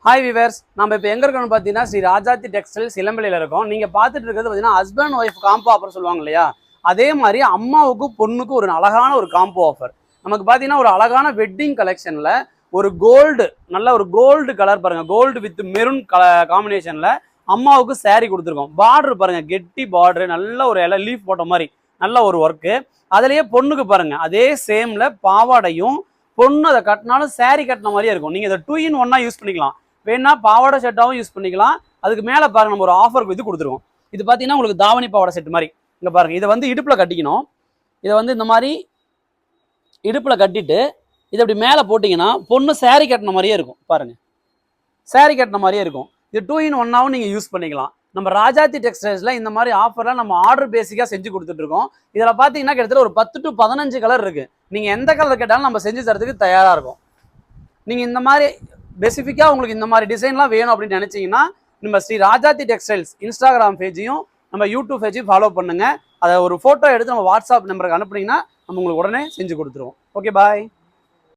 Hi viewers, நம்ம இப்போ எங்கே இருக்கோம்னு பார்த்தீங்கன்னா ஸ்ரீ ராஜாத்தி டெக்ஸ்டைல்ஸ் இளம்பிள்ளையில் இருக்கோம். நீங்கள் பார்த்துட்டு இருக்கிறது பார்த்தீங்கன்னா ஹஸ்பண்ட் ஒய்ஃப் காம்போ ஆஃபர் சொல்லுவாங்க இல்லையா, அதே மாதிரி அம்மாவுக்கும் பொண்ணுக்கும் ஒரு அழகான ஒரு காம்போ ஆஃபர். நமக்கு பார்த்தீங்கன்னா ஒரு அழகான வெட்டிங் கலெக்ஷனில் ஒரு கோல்டு, நல்ல ஒரு கோல்டு கலர் பாருங்கள், கோல்டு வித் மெரூன் காம்பினேஷனில் அம்மாவுக்கு saree கொடுத்துருக்கோம். பார்டர் பாருங்கள், கெட்டி பார்டரு, நல்ல ஒரு லீஃப் போட்ட மாதிரி நல்ல ஒரு ஒர்க்கு. அதுலேயே பொண்ணுக்கு பாருங்கள், அதே சேமில் பாவாடையும் பொண்ணு அதை கட்டினாலும் saree கட்டின மாதிரியே இருக்கும். நீங்கள் இதை 2 in 1 யூஸ் பண்ணிக்கலாம். வேணா பாவாடை செட்டாகவும் யூஸ் பண்ணிக்கலாம். அதுக்கு மேலே பாருங்க, நம்ம ஒரு ஆஃபருக்கு இது கொடுத்துருவோம். இது பார்த்தீங்கன்னா உங்களுக்கு தாவணி பாவாடை செட் மாதிரி. இங்கே பாருங்க, இதை வந்து இடுப்பில் கட்டிக்கணும். இதை வந்து இந்த மாதிரி இடுப்பில் கட்டிட்டு இதை அப்படி மேலே போட்டிங்கன்னா பொண்ணு saree கட்டின மாதிரியே இருக்கும். பாருங்க, saree கட்டின மாதிரியே இருக்கும். இது 2 in 1 நீங்கள் யூஸ் பண்ணிக்கலாம். நம்ம ராஜாத்தி டெக்ஸ்டைல்ஸில் இந்த மாதிரி ஆஃபர்லாம் நம்ம ஆர்டர் பேசிக்காக செஞ்சு கொடுத்துட்ருக்கோம். இதில் பார்த்தீங்கன்னா கிட்டத்தட்ட ஒரு 10 to 15 கலர் இருக்குது. நீங்கள் எந்த கலர் கேட்டாலும் நம்ம செஞ்சு தரதுக்கு தயாராக இருக்கும். நீங்கள் இந்த மாதிரி ஸ்பெசிஃபிக்காக உங்களுக்கு இந்த மாதிரி டிசைன்லாம் வேணும் அப்படின்னு நினச்சிங்கன்னா நம்ம ஸ்ரீ ராஜாத்தி டெக்ஸ்டைல்ஸ் இன்ஸ்டாகிராம் பேஜையும் நம்ம யூடியூப் பேஜையும் ஃபாலோ பண்ணுங்கள். அதை ஒரு ஃபோட்டோ எடுத்து நம்ம வாட்ஸ்அப் நம்பருக்கு அனுப்புனீங்கன்னா நம்ம உங்களுக்கு உடனே செஞ்சு கொடுத்துருவோம். ஓகே, பாய்.